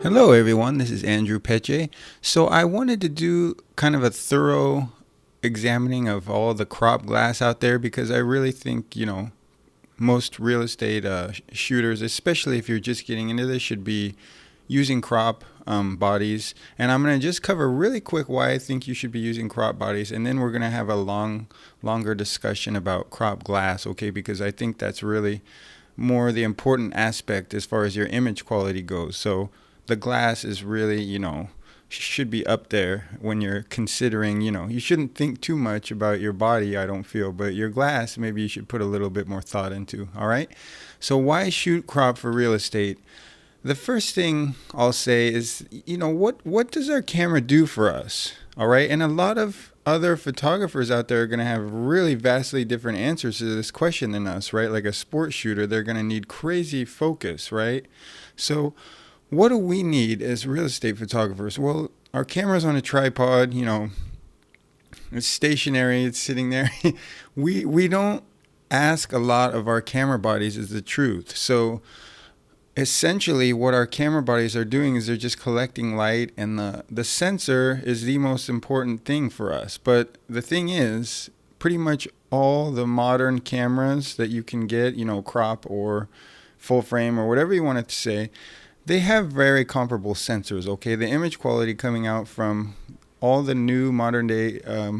Hello everyone, this is Andrew Peche. So I wanted to do kind of a thorough examining of all the crop glass out there because I really think, most real estate shooters, especially if you're just getting into this, should be using crop bodies. And I'm going to just cover really quick why I think you should be using crop bodies, and then we're going to have a longer discussion about crop glass, okay? Because I think that's really more the important aspect as far as your image quality goes. So the glass is really, should be up there when you're considering, you shouldn't think too much about your body, I don't feel, but your glass, maybe you should put a little bit more thought into, all right? So why shoot crop for real estate? The first thing I'll say is, what does our camera do for us? All right. And a lot of other photographers out there are going to have really vastly different answers to this question than us, right? Like a sports shooter, they're going to need crazy focus, right? So what do we need as real estate photographers? Well, our camera's on a tripod, it's stationary, it's sitting there. we don't ask a lot of our camera bodies is the truth. So essentially what our camera bodies are doing is they're just collecting light, and the sensor is the most important thing for us. But the thing is, pretty much all the modern cameras that you can get, crop or full frame or whatever you want it to say, they have very comparable sensors, okay? The image quality coming out from all the new modern day, the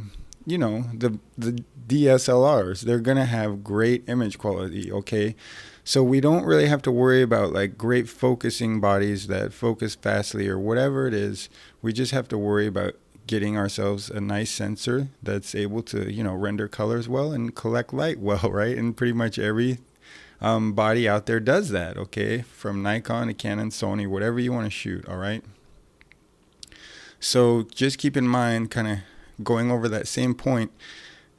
DSLRs, they're going to have great image quality, okay? So we don't really have to worry about like great focusing bodies that focus fastly or whatever it is. We just have to worry about getting ourselves a nice sensor that's able to, render colors well and collect light well, right? And pretty much every body out there does that, okay? From Nikon to Canon, Sony, whatever you want to shoot, all right? So just keep in mind, kind of going over that same point,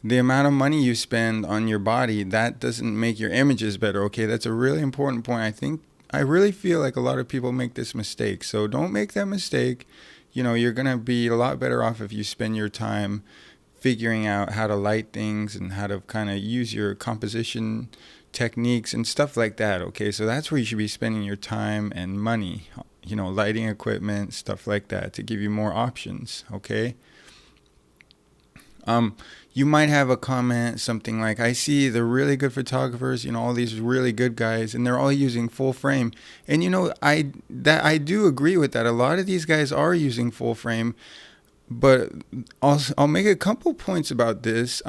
the amount of money you spend on your body, that doesn't make your images better, okay? That's a really important point. I really feel like a lot of people make this mistake. So don't make that mistake. You're going to be a lot better off if you spend your time figuring out how to light things and how to kind of use your composition techniques and stuff like that, okay? So that's where you should be spending your time and money, lighting equipment, stuff like that, to give you more options, okay? You might have a comment, something like, I see the really good photographers, all these really good guys, and they're all using full frame. And I do agree with that. A lot of these guys are using full frame, but I'll make a couple points about this.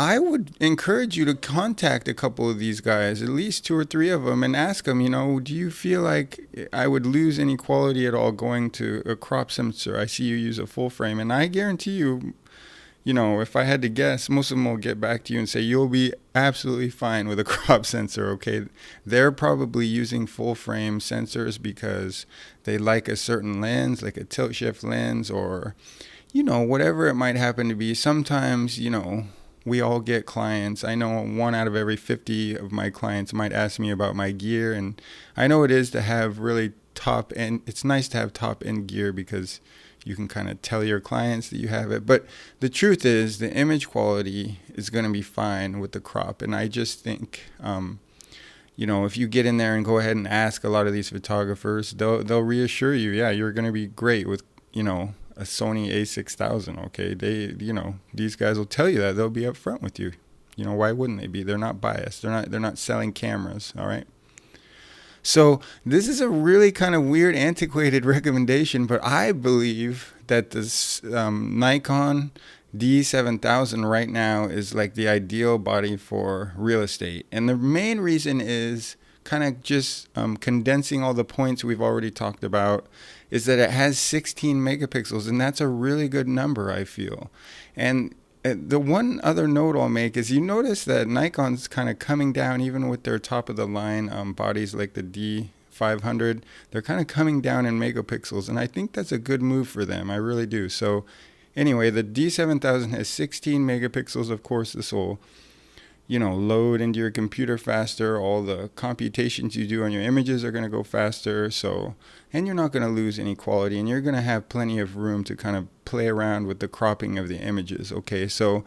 I would encourage you to contact a couple of these guys, at least 2 or 3 of them, and ask them, do you feel like I would lose any quality at all going to a crop sensor? I see you use a full frame, and I guarantee you, if I had to guess, most of them will get back to you and say you'll be absolutely fine with a crop sensor, okay? They're probably using full frame sensors because they like a certain lens, like a tilt shift lens, or, whatever it might happen to be. Sometimes, we all get clients. I know 1 out of every 50 of my clients might ask me about my gear, and I know it is to have really top end. It's nice to have top end gear because you can kind of tell your clients that you have it. But the truth is, the image quality is going to be fine with the crop. And I just think, if you get in there and go ahead and ask a lot of these photographers, they'll reassure you, yeah, you're going to be great with, a Sony A6000, okay? These guys will tell you that. They'll be upfront with you. Why wouldn't they be? They're not biased. They're not selling cameras, all right? So this is a really kind of weird, antiquated recommendation, but I believe that this Nikon D7000 right now is like the ideal body for real estate. And the main reason is kind of just condensing all the points we've already talked about, is that it has 16 megapixels, and that's a really good number, I feel. And the one other note I'll make is you notice that Nikon's kind of coming down, even with their top of the line bodies like the D500. They're kind of coming down in megapixels, and I think that's a good move for them. I really do. So anyway, the D7000 has 16 megapixels. Of course, this will load into your computer faster. All the computations you do on your images are going to go faster. And you're not going to lose any quality, and you're going to have plenty of room to kind of play around with the cropping of the images. Okay, so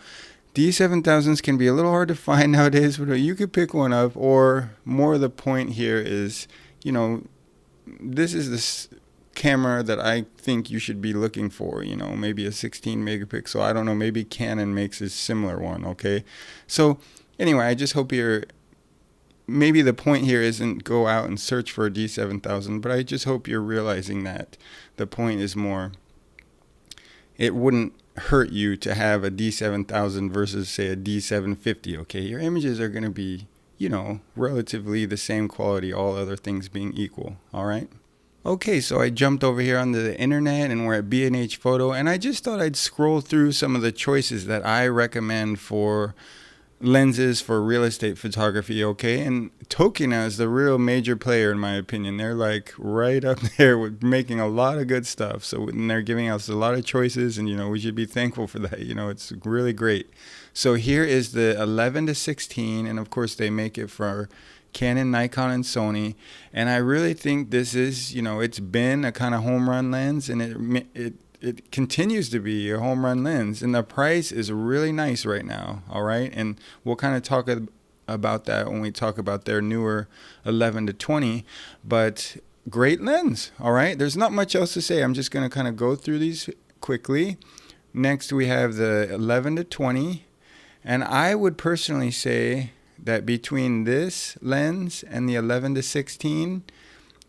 D7000s can be a little hard to find nowadays, but you could pick one up. Or more of the point here is, this is this camera that I think you should be looking for, you know, maybe a 16 megapixel. I don't know, maybe Canon makes a similar one, okay? So anyway, I just hope maybe the point here isn't go out and search for a D7000, but I just hope you're realizing that the point is more, it wouldn't hurt you to have a D7000 versus, say, a D750, okay? Your images are going to be, you know, relatively the same quality, all other things being equal, all right? Okay, so I jumped over here onto the internet, and we're at B&H Photo, and I just thought I'd scroll through some of the choices that I recommend for lenses for real estate photography, okay? And Tokina is the real major player in my opinion. They're like right up there with making a lot of good stuff. So and they're giving us a lot of choices, and you know, we should be thankful for that. You know, it's really great. So here is the 11 to 16, and of course they make it for Canon, Nikon, and Sony. And I really think this is, you know, it's been a kind of home run lens, and it continues to be a home run lens, and the price is really nice right now, all right? And we'll kind of talk about that when we talk about their newer 11 to 20, but great lens, all right? There's not much else to say. I'm just going to kind of go through these quickly. Next, we have the 11 to 20, and I would personally say that between this lens and the 11 to 16,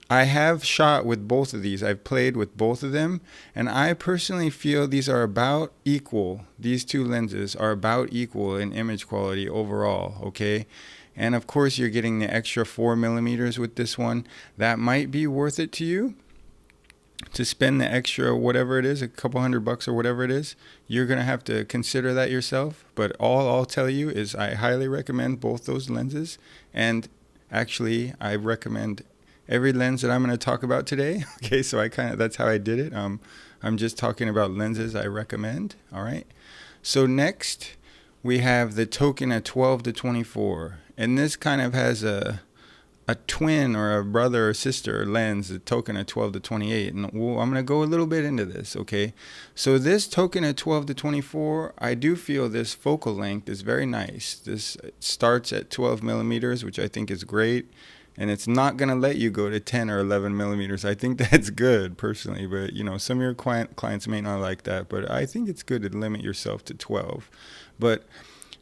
I have shot with both of these. I've played with both of them, and I personally feel these are about equal. These two lenses are about equal in image quality overall, okay? And of course, you're getting the extra 4 millimeters with this one. That might be worth it to you to spend the extra whatever it is, a couple $100 or whatever it is. You're going to have to consider that yourself, but all I'll tell you is I highly recommend both those lenses, and actually I recommend every lens that I'm going to talk about today. Okay, so that's how I did it. I'm just talking about lenses I recommend, all right? So next we have the Tokina 12 to 24, and this kind of has a twin or a brother or sister lens, the Tokina 12 to 28, and I'm going to go a little bit into this, okay? So this Tokina 12 to 24, I do feel this focal length is very nice. This starts at 12 millimeters, which I think is great, and it's not going to let you go to 10 or 11 millimeters. I think that's good personally, but you know, some of your clients may not like that, but I think it's good to limit yourself to 12. But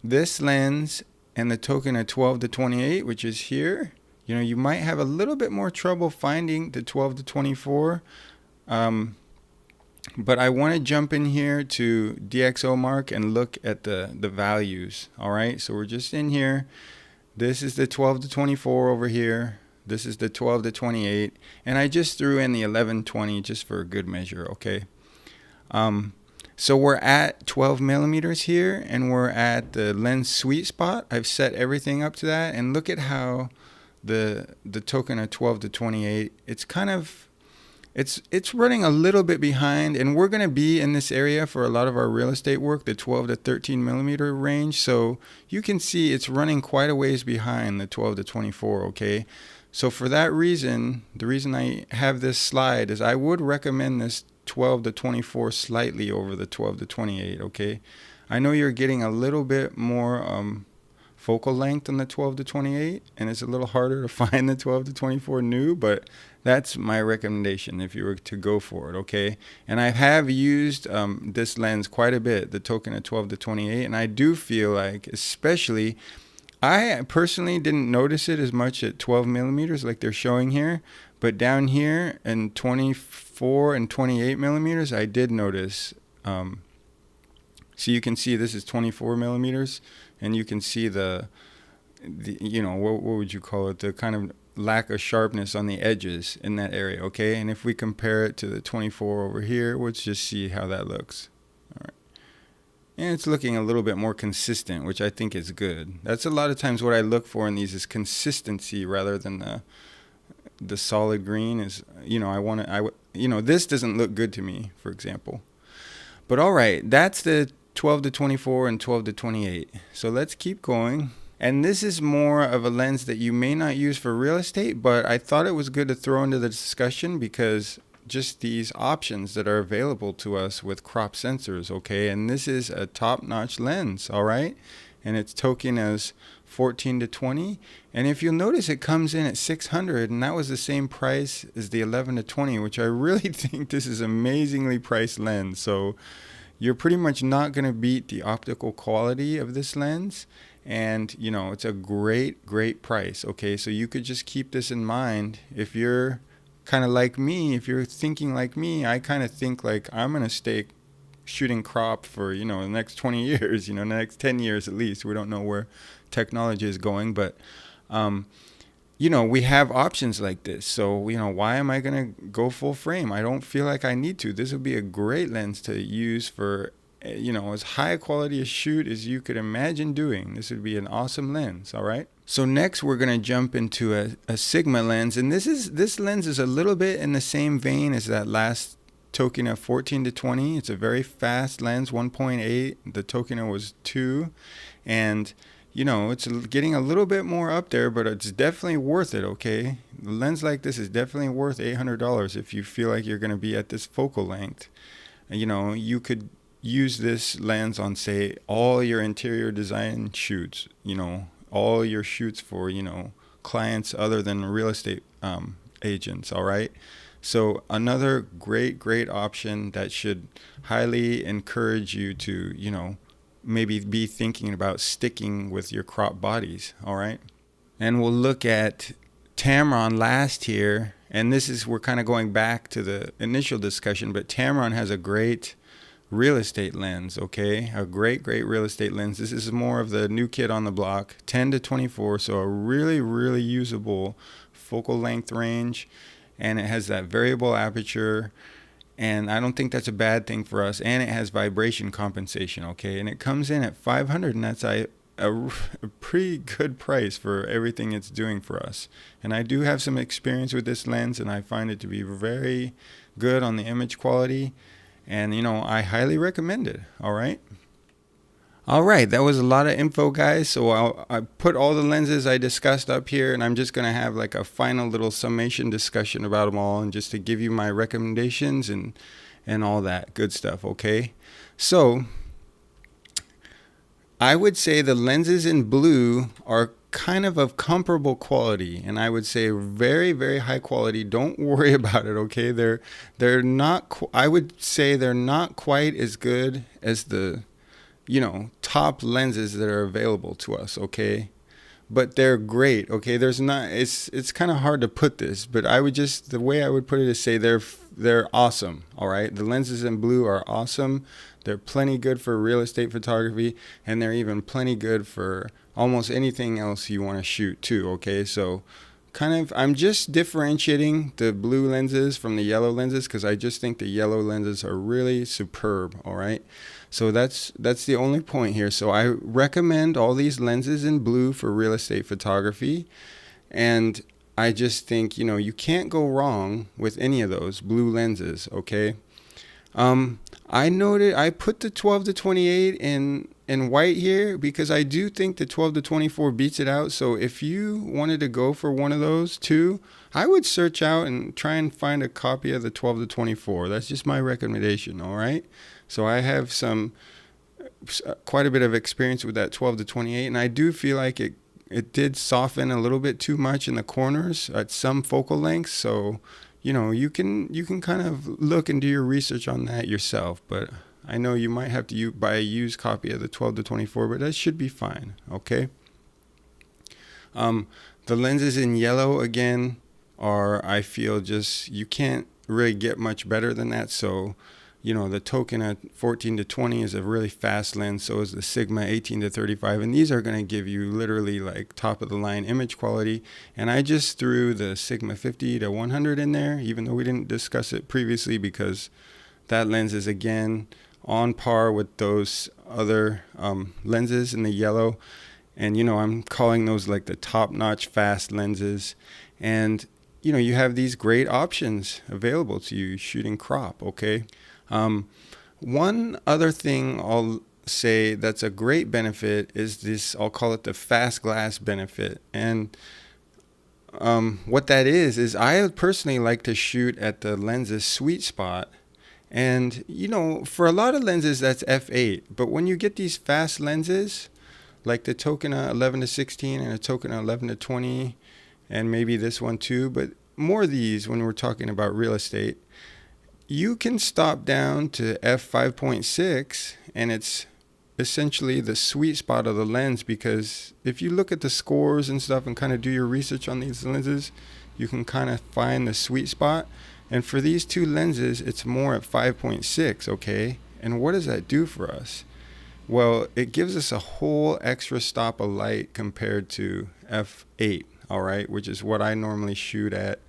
this lens and the Tokina 12 to 28, which is here, you know, you might have a little bit more trouble finding the 12 to 24. But I want to jump in here to DxOMark and look at the values. All right, so we're just in here. This is the 12 to 24 over here. This is the 12 to 28. And I just threw in the 1120 just for a good measure, okay? So we're at 12 millimeters here, and we're at the lens sweet spot. I've set everything up to that, and look at how the Tokina 12 to 28, it's kind of, it's running a little bit behind, and we're going to be in this area for a lot of our real estate work, the 12 to 13 millimeter range. So you can see it's running quite a ways behind the 12 to 24, okay? So for that reason, the reason I have this slide is I would recommend this 12 to 24 slightly over the 12 to 28, okay? I know you're getting a little bit more focal length on the 12 to 28, and it's a little harder to find the 12 to 24 new, but that's my recommendation if you were to go for it, okay? And I have used this lens quite a bit, the Tokina 12 to 28, and I do feel like, especially, I personally didn't notice it as much at 12 millimeters like they're showing here, but down here in 24 and 28 millimeters, I did notice. So you can see this is 24 millimeters, and you can see the you know, what would you call it, the kind of lack of sharpness on the edges in that area, okay? And if we compare it to the 24 over here, let's just see how that looks. All right. And it's looking a little bit more consistent, which I think is good. That's a lot of times what I look for in these is consistency rather than the solid green is, you know, you know, this doesn't look good to me, for example. But all right, that's the 12 to 24 and 12 to 28. So let's keep going. And this is more of a lens that you may not use for real estate, but I thought it was good to throw into the discussion because just these options that are available to us with crop sensors, okay? And this is a top-notch lens, all right? and it's token as 14 to 20. And if you'll notice, it comes in at 600, and that was the same price as the 11 to 20, which I really think this is amazingly priced lens. So you're pretty much not going to beat the optical quality of this lens. And, you know, it's a great, great price. Okay, so you could just keep this in mind. If you're kind of like me, if you're thinking like me, I kind of think like I'm going to stay shooting crop for, you know, the next 20 years, you know, the next 10 years at least. We don't know where technology is going, but, you know, we have options like this. So, you know, why am I going to go full frame? I don't feel like I need to. This would be a great lens to use for, you know, as high quality a shoot as you could imagine doing. This would be an awesome lens. All right. So next we're going to jump into a Sigma lens. And this lens is a little bit in the same vein as that last Tokina 14 to 20. It's a very fast lens, 1.8. The Tokina was 2. And, you know, it's getting a little bit more up there, but it's definitely worth it, okay? A lens like this is definitely worth $800 if you feel like you're going to be at this focal length. You know, you could use this lens on, say, all your interior design shoots, you know, all your shoots for, you know, clients other than real estate agents, all right? So another great, great option that should highly encourage you to, you know, maybe be thinking about sticking with your crop bodies, all right? And we'll look at Tamron last here, and this is, we're kind of going back to the initial discussion, but Tamron has a great real estate lens, okay? A great, great real estate lens. This is more of the new kid on the block, 10 to 24, so a really, really usable focal length range, and it has that variable aperture, and I don't think that's a bad thing for us, and it has vibration compensation, okay? And it comes in at 500, and that's a pretty good price for everything it's doing for us. And I do have some experience with this lens, and I find it to be very good on the image quality. And, you know, I highly recommend it. All right. All right. That was a lot of info, guys. So I put all the lenses I discussed up here, and I'm just going to have like a final little summation discussion about them all, and just to give you my recommendations and all that good stuff. Okay. So I would say the lenses in blue are kind of comparable quality, and I would say very, very high quality. Don't worry about it, okay? They're not, I would say they're not quite as good as the, you know, top lenses that are available to us, okay? But they're great, okay? There's not, it's kind of hard to put this, but I would just, the way I would put it is say they're awesome, all right? The lenses in blue are awesome. They're plenty good for real estate photography, and they're even plenty good for almost anything else you want to shoot too, okay? So kind of, I'm just differentiating the blue lenses from the yellow lenses because I just think the yellow lenses are really superb, all right? So that's the only point here. So I recommend all these lenses in blue for real estate photography, and I just think, you know, you can't go wrong with any of those blue lenses, okay? I noted I put the 12 to 28 in white here because I do think the 12 to 24 beats it out. So if you wanted to go for one of those too, I would search out and try and find a copy of the 12 to 24. That's just my recommendation, all right? So I have quite a bit of experience with that 12 to 28, and I do feel like it did soften a little bit too much in the corners at some focal lengths. So, you know, you can kind of look and do your research on that yourself, but I know you might have to buy a used copy of the 12 to 24, but that should be fine, okay? The lenses in yellow, again, are, I feel, just, you can't really get much better than that. So, you know, the Tokina 14 to 20 is a really fast lens, so is the Sigma 18 to 35, and these are going to give you literally like top of the line image quality. And I just threw the Sigma 50 to 100 in there, even though we didn't discuss it previously, because that lens is again on par with those other lenses in the yellow. And, you know, I'm calling those like the top-notch fast lenses. And, you know, you have these great options available to you shooting crop, okay? One other thing I'll say that's a great benefit is this, I'll call it the fast glass benefit. And what that is I personally like to shoot at the lens's sweet spot. And, you know, for a lot of lenses, that's f8. But when you get these fast lenses, like the Tokena 11-16 and a Tokena 11-20, and maybe this one too, but more of these when we're talking about real estate, you can stop down to f5.6, and it's essentially the sweet spot of the lens, because if you look at the scores and stuff and kind of do your research on these lenses, you can kind of find the sweet spot. And for these two lenses, it's more at 5.6, okay? And what does that do for us? Well, it gives us a whole extra stop of light compared to f8, all right, which is what I normally shoot at.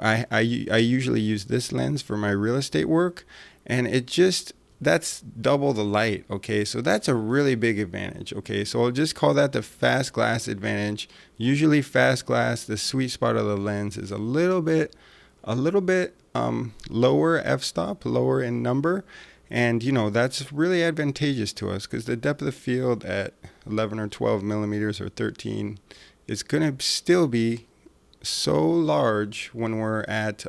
I usually use this lens for my real estate work, and that's double the light, okay? So that's a really big advantage, okay? So I'll just call that the fast glass advantage. Usually fast glass, the sweet spot of the lens is a little bit lower f-stop, lower in number, and that's really advantageous to us, because the depth of field at 11 or 12 millimeters or 13 is going to still be so large when we're at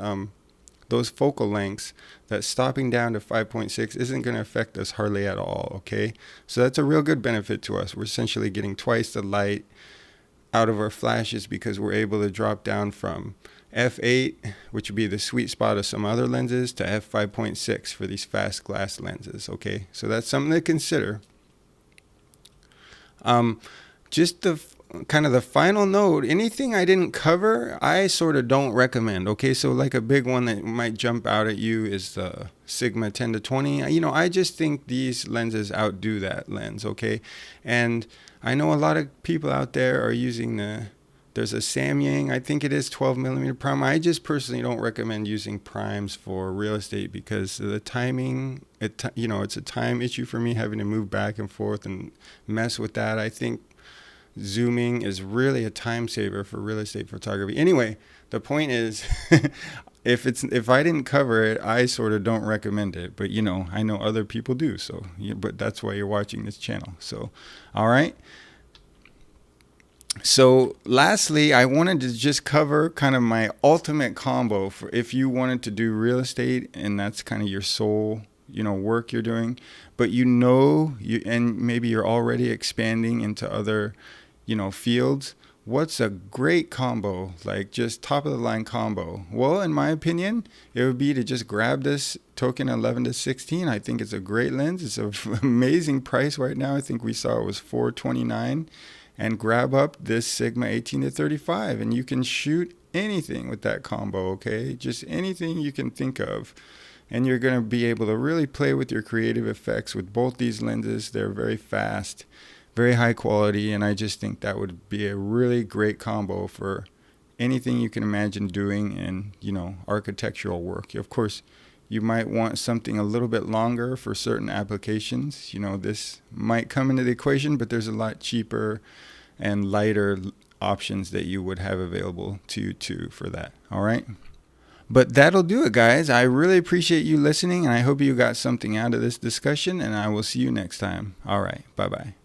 those focal lengths that stopping down to 5.6 isn't going to affect us hardly at all, okay? So that's a real good benefit to us. We're essentially getting twice the light out of our flashes because we're able to drop down from f8, which would be the sweet spot of some other lenses, to f5.6 for these fast glass lenses, okay? So that's something to consider. Just the kind of the final note, anything I didn't cover, I sort of don't recommend, okay? So like a big one that might jump out at you is the Sigma 10-20. I just think these lenses outdo that lens, okay? And I know a lot of people out there are using there's a Samyang, I think it is 12 millimeter prime. I just personally don't recommend using primes for real estate because the timing, it's a time issue for me, having to move back and forth and mess with that. I think zooming is really a time saver for real estate photography. Anyway, the point is, if I didn't cover it, I sort of don't recommend it. But I know other people do. So, but that's why you're watching this channel. So, all right. So, lastly, I wanted to just cover kind of my ultimate combo for if you wanted to do real estate and that's kind of your sole work you're doing, but and maybe you're already expanding into other fields. What's a great combo, like just top of the line combo? Well, in my opinion, it would be to just grab this Tokena 11-16. I think it's a great lens. It's an amazing price right now. I think we saw it was $429, and grab up this Sigma 18-35, and you can shoot anything with that combo, okay? Just anything you can think of. And you're going to be able to really play with your creative effects with both these lenses. They're very fast, very high quality, and I just think that would be a really great combo for anything you can imagine doing in, architectural work. Of course, you might want something a little bit longer for certain applications. This might come into the equation, but there's a lot cheaper and lighter options that you would have available to you too for that. All right. But that'll do it, guys. I really appreciate you listening, and I hope you got something out of this discussion, and I will see you next time. All right. Bye-bye.